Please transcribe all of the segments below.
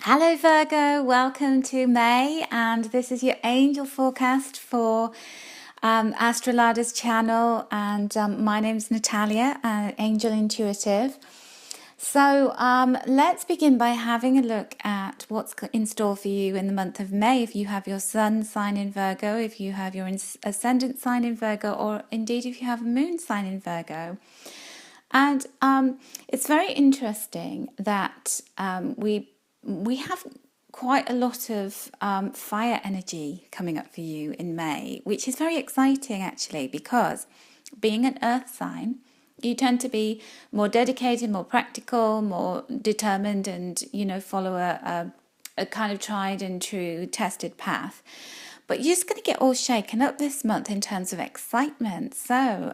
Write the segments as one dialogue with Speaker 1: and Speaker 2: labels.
Speaker 1: Hello Virgo, welcome to May, and this is your angel forecast for Astrolada's channel, and my name's Natalia, Angel Intuitive. So let's begin by having a look at what's in store for you in the month of May. If you have your sun sign in Virgo, if you have your ascendant sign in Virgo, or indeed if you have a moon sign in Virgo. And it's very interesting that we have quite a lot of fire energy coming up for you in May, which is very exciting actually, because being an earth sign, you tend to be more dedicated, more practical, more determined, and follow a kind of tried and true tested path. But you're just going to get all shaken up this month in terms of excitement. So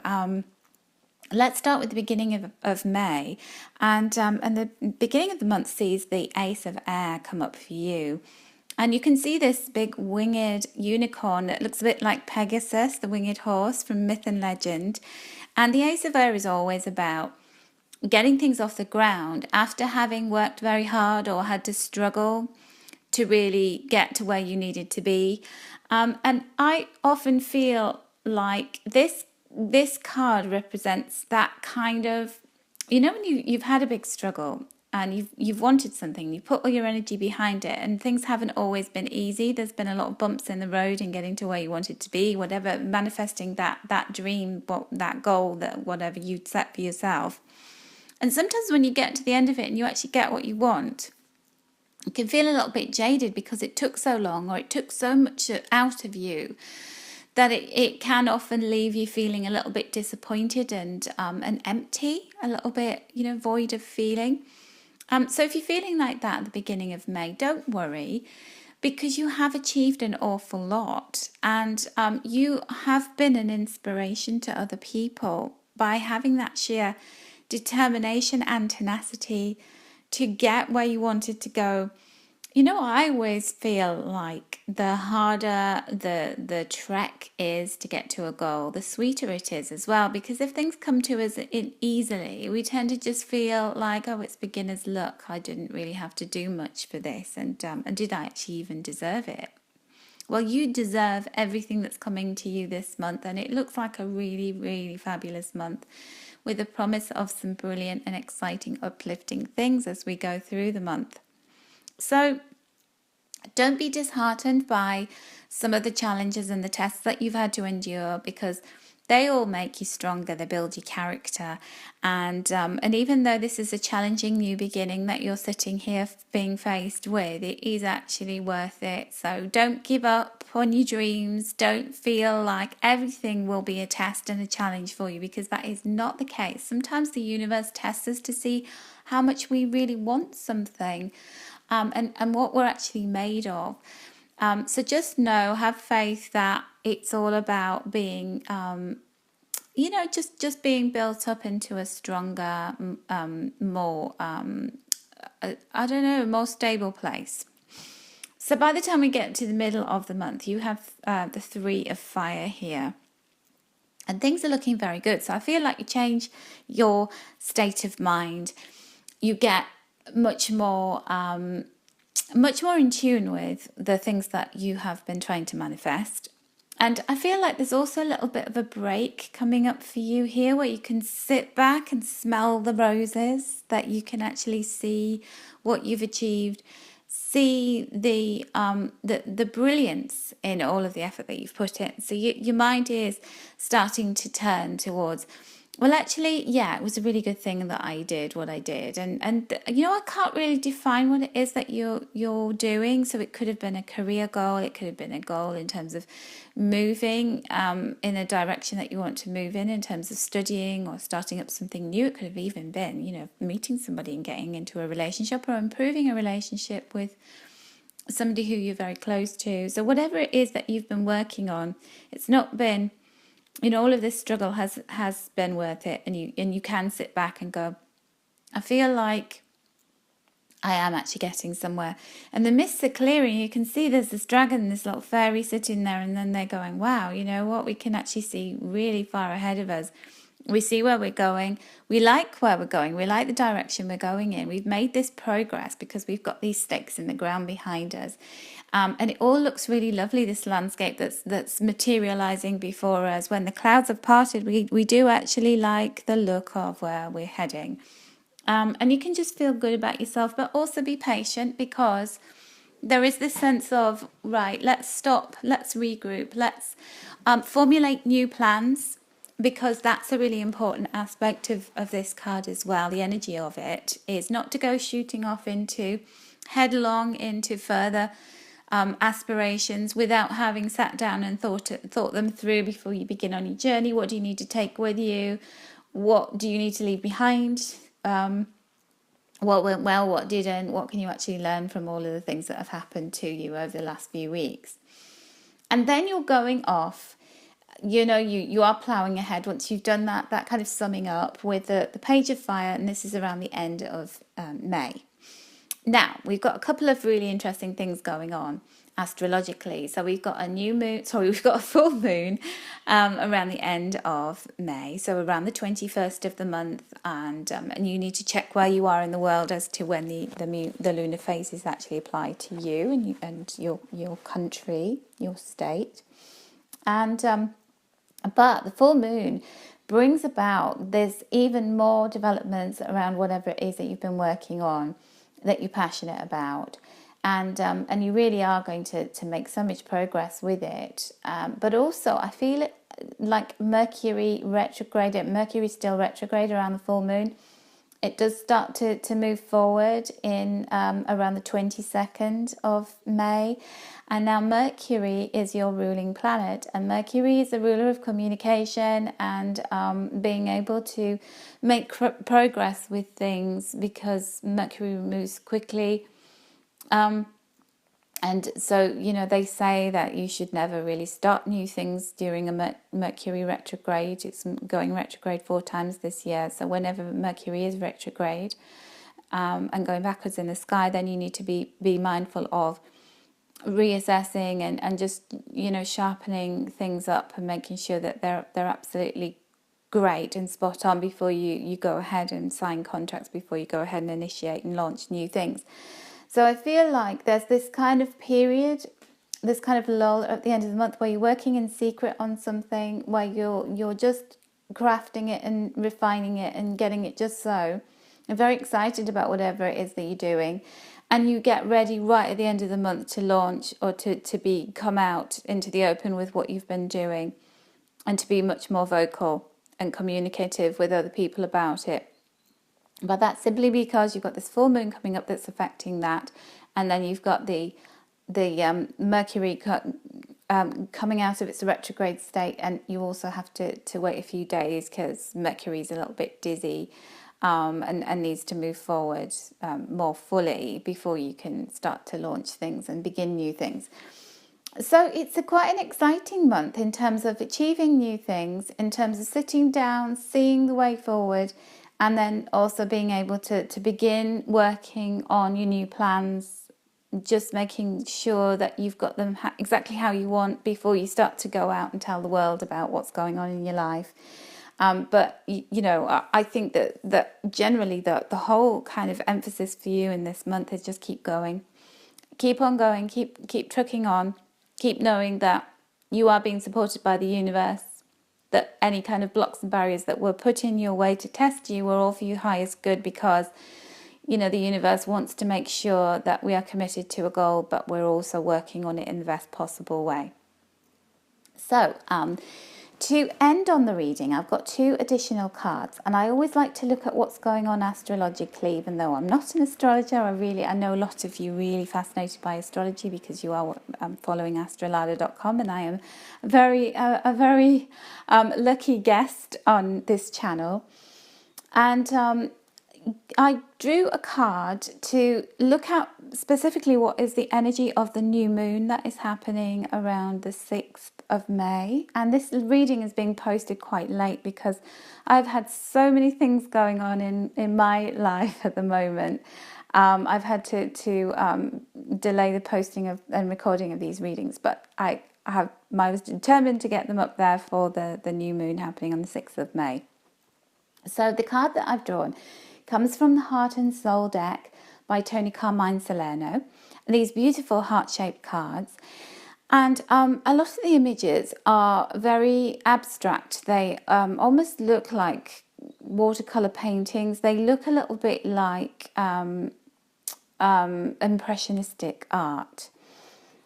Speaker 1: let's start with the beginning of May, and the beginning of the month sees the Ace of Air come up for you. And you can see this big winged unicorn that looks a bit like Pegasus, the winged horse from myth and legend. And the Ace of Air is always about getting things off the ground after having worked very hard or had to struggle to really get to where you needed to be. And I often feel like this card represents that kind of, when you've had a big struggle and you've wanted something, you put all your energy behind it, and things haven't always been easy. There's been a lot of bumps in the road in getting to where you wanted to be, whatever, manifesting that dream, that goal, that whatever you'd set for yourself. And sometimes when you get to the end of it and you actually get what you want, you can feel a little bit jaded because it took so long, or it took so much out of you, that it can often leave you feeling a little bit disappointed and empty, a little bit, void of feeling. So if you're feeling like that at the beginning of May, don't worry, because you have achieved an awful lot, and you have been an inspiration to other people by having that sheer determination and tenacity to get where you wanted to go. I always feel like the harder the trek is to get to a goal, the sweeter it is as well. Because if things come to us easily, we tend to just feel like, oh, it's beginner's luck. I didn't really have to do much for this. And did I actually even deserve it? Well, you deserve everything that's coming to you this month. And it looks like a really, really fabulous month, with a promise of some brilliant and exciting, uplifting things as we go through the month. So don't be disheartened by some of the challenges and the tests that you've had to endure, because they all make you stronger. They build your character. And even though this is a challenging new beginning that you're sitting here being faced with, it is actually worth it. So don't give up on your dreams. Don't feel like everything will be a test and a challenge for you, because that is not the case. Sometimes the universe tests us to see how much we really want something. And what we're actually made of. So just know, have faith that it's all about being, just being built up into a stronger, more, more stable place. So by the time we get to the middle of the month, you have the Three of Fire here. And things are looking very good. So I feel like you change your state of mind. You get much more in tune with the things that you have been trying to manifest. And I feel like there's also a little bit of a break coming up for you here, where you can sit back and smell the roses, that you can actually see what you've achieved, see the brilliance in all of the effort that you've put in. So your mind is starting to turn towards, well, actually, yeah, it was a really good thing that I did what I did. And I can't really define what it is that you're doing. So it could have been a career goal. It could have been a goal in terms of moving in a direction that you want to move in terms of studying or starting up something new. It could have even been, meeting somebody and getting into a relationship, or improving a relationship with somebody who you're very close to. So whatever it is that you've been working on, it's not been... all of this struggle has been worth it, and you can sit back and go, I feel like I am actually getting somewhere. And the mists are clearing. You can see there's this dragon, this little fairy sitting there, and then they're going, wow, you know what, we can actually see really far ahead of us. We see where we're going. We like where we're going. We like the direction we're going in. We've made this progress because we've got these stakes in the ground behind us. And it all looks really lovely, this landscape that's materializing before us. When the clouds have parted, we do actually like the look of where we're heading. And you can just feel good about yourself, but also be patient, because there is this sense of, right, let's stop, let's regroup, let's formulate new plans, because that's a really important aspect of this card as well. The energy of it is not to go shooting off into headlong into further aspirations without having sat down and thought them through before you begin on your journey. What do you need to take with you? What do you need to leave behind? What went well, what didn't? What can you actually learn from all of the things that have happened to you over the last few weeks? And then you're going off. You are ploughing ahead once you've done that kind of summing up with the Page of Fire, and this is around the end of May. Now, we've got a couple of really interesting things going on astrologically. So we've got we've got a full moon around the end of May, so around the 21st of the month, and you need to check where you are in the world as to when the lunar phases actually apply to you and your country, your state. And but the full moon brings about this even more developments around whatever it is that you've been working on, that you're passionate about, and you really are going to make so much progress with it. But also, I feel it like Mercury still retrograde around the full moon. It does start to move forward in around the 22nd of May. And now Mercury is your ruling planet. And Mercury is the ruler of communication and being able to make progress with things, because Mercury moves quickly. And so, they say that you should never really start new things during a Mercury retrograde. It's going retrograde 4 times this year. So whenever Mercury is retrograde and going backwards in the sky, then you need to be mindful of reassessing and just, sharpening things up and making sure that they're absolutely great and spot on before you go ahead and sign contracts, before you go ahead and initiate and launch new things. So I feel like there's this kind of period, this kind of lull at the end of the month where you're working in secret on something, where you're just crafting it and refining it and getting it just so. I'm very excited about whatever it is that you're doing. And you get ready right at the end of the month to launch or to come out into the open with what you've been doing, and to be much more vocal and communicative with other people about it. But that's simply because you've got this full moon coming up that's affecting that, and then you've got the Mercury coming out of its retrograde state, and you also have to wait a few days because Mercury's a little bit dizzy and needs to move forward more fully before you can start to launch things and begin new things. So it's quite an exciting month in terms of achieving new things, in terms of sitting down, seeing the way forward, and then also being able to begin working on your new plans, just making sure that you've got them exactly how you want before you start to go out and tell the world about what's going on in your life. But I think that generally the whole kind of emphasis for you in this month is just keep going. Keep on going, keep trucking on, keep knowing that you are being supported by the universe, that any kind of blocks and barriers that were put in your way to test you were all for your highest good, because the universe wants to make sure that we are committed to a goal, but we're also working on it in the best possible way. So to end on the reading, I've got 2 additional cards, and I always like to look at what's going on astrologically, even though I'm not an astrologer. I know a lot of you really fascinated by astrology because you are following Astrolada.com, and I am a very lucky guest on this channel. And I drew a card to look at specifically what is the energy of the new moon that is happening around the 6th of May. And this reading is being posted quite late because I've had so many things going on in my life at the moment. I've had to delay the posting and recording of these readings, but I was determined to get them up there for the new moon happening on the 6th of May. So the card that I've drawn comes from the Heart and Soul deck by Tony Carmine Salerno. These beautiful heart-shaped cards. And a lot of the images are very abstract. They almost look like watercolor paintings. They look a little bit like impressionistic art.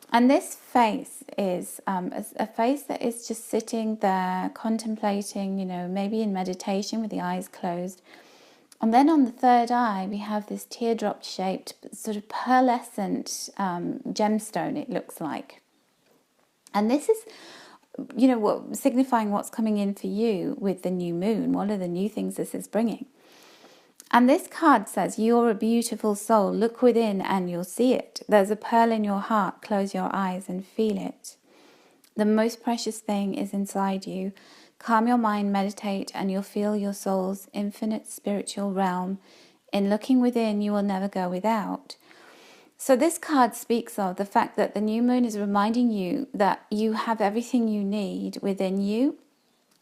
Speaker 1: And this face is a face that is just sitting there contemplating, maybe in meditation with the eyes closed. And then on the third eye, we have this teardrop shaped, sort of pearlescent gemstone, it looks like. And this is, signifying what's coming in for you with the new moon. What are the new things this is bringing? And this card says, you're a beautiful soul. Look within and you'll see it. There's a pearl in your heart. Close your eyes and feel it. The most precious thing is inside you. Calm your mind, meditate, and you'll feel your soul's infinite spiritual realm. In looking within, you will never go without. So this card speaks of the fact that the new moon is reminding you that you have everything you need within you.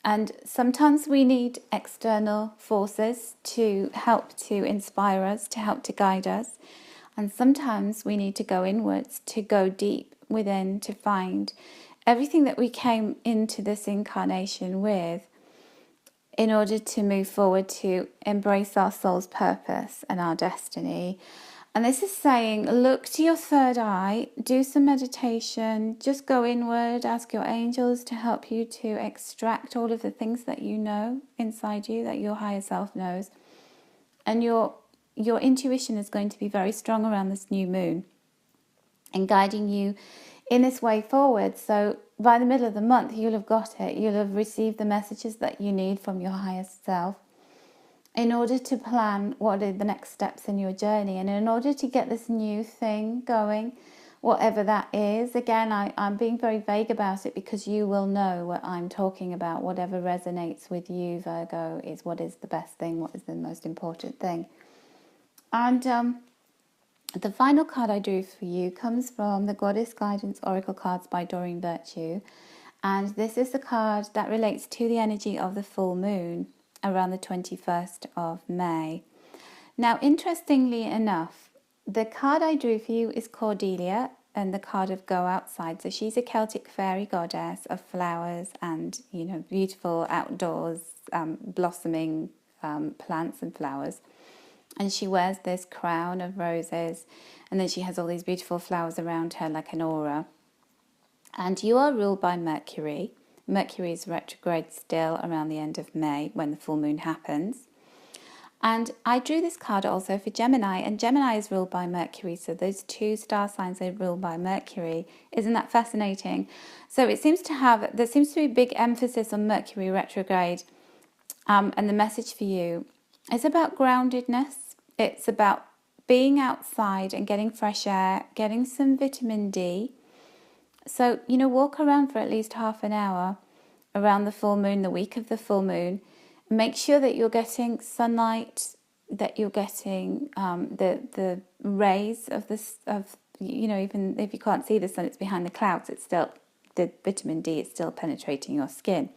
Speaker 1: And sometimes we need external forces to help to inspire us, to help to guide us. And sometimes we need to go inwards, to go deep within, to find everything that we came into this incarnation with in order to move forward, to embrace our soul's purpose and our destiny. And this is saying, look to your third eye, do some meditation, just go inward, ask your angels to help you to extract all of the things that you know inside you, that your higher self knows. And your intuition is going to be very strong around this new moon and guiding you in this way forward. So by the middle of the month, you'll have got it. You'll have received the messages that you need from your highest self in order to plan what are the next steps in your journey, and in order to get this new thing going, whatever that is. Again, I'm being very vague about it because you will know what I'm talking about. Whatever resonates with you, Virgo, is what is the best thing, what is the most important thing. And the final card I drew for you comes from the Goddess Guidance Oracle cards by Doreen Virtue. And this is the card that relates to the energy of the full moon around the 21st of May. Now, interestingly enough, the card I drew for you is Cordelia, and the card of Go Outside. So she's a Celtic fairy goddess of flowers and, beautiful outdoors, blossoming plants and flowers. And she wears this crown of roses, and then she has all these beautiful flowers around her like an aura. And you are ruled by Mercury. Mercury is retrograde still around the end of May when the full moon happens. And I drew this card also for Gemini, and Gemini is ruled by Mercury. So those two star signs are ruled by Mercury. Isn't that fascinating? So there seems to be a big emphasis on Mercury retrograde. And the message for you is about groundedness. It's about being outside and getting fresh air, getting some vitamin D. So, walk around for at least half an hour around the full moon, the week of the full moon. Make sure that you're getting sunlight, that you're getting the rays of this, even if you can't see the sun, it's behind the clouds, it's still, the vitamin D is still penetrating your skin.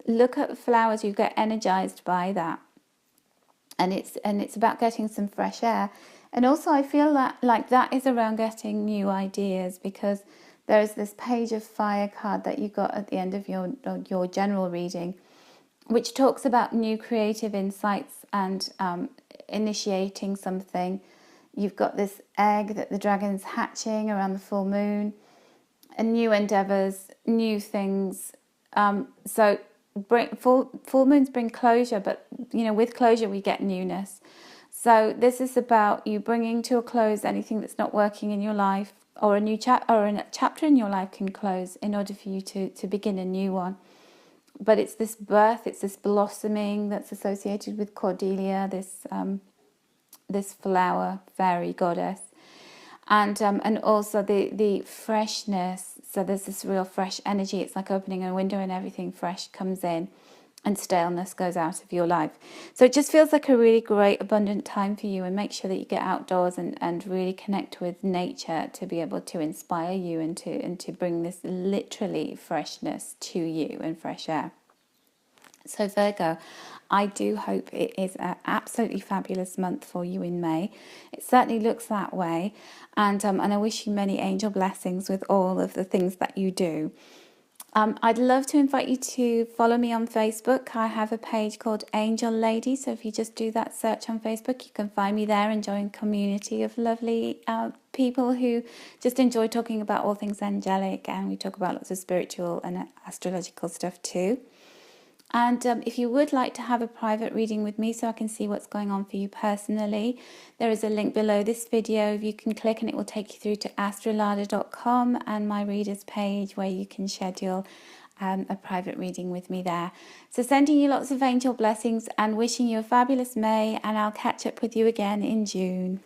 Speaker 1: Look at flowers, you get energized by that. And it's about getting some fresh air. And also I feel that is around getting new ideas, because there's this page of fire card that you got at the end of your general reading, which talks about new creative insights and initiating something. You've got this egg that the dragon's hatching around the full moon, and new endeavors, new things. So full moons bring closure, but with closure we get newness. So this is about you bringing to a close anything that's not working in your life, or a chapter in your life can close in order for you to begin a new one. But it's this birth, it's this blossoming that's associated with Cordelia, this flower fairy goddess, and also the freshness. So there's this real fresh energy. It's like opening a window and everything fresh comes in, and staleness goes out of your life. So it just feels like a really great, abundant time for you. And make sure that you get outdoors and really connect with nature to be able to inspire you and to bring this literally freshness to you and fresh air. So Virgo, I do hope it is an absolutely fabulous month for you in May. It certainly looks that way, and I wish you many angel blessings with all of the things that you do. I'd love to invite you to follow me on Facebook. I have a page called Angel Lady, so if you just do that search on Facebook, you can find me there and join a community of lovely people who just enjoy talking about all things angelic, and we talk about lots of spiritual and astrological stuff too. And if you would like to have a private reading with me so I can see what's going on for you personally, there is a link below this video. You can click and it will take you through to astrolada.com and my readers page where you can schedule a private reading with me there. So sending you lots of angel blessings and wishing you a fabulous May, and I'll catch up with you again in June.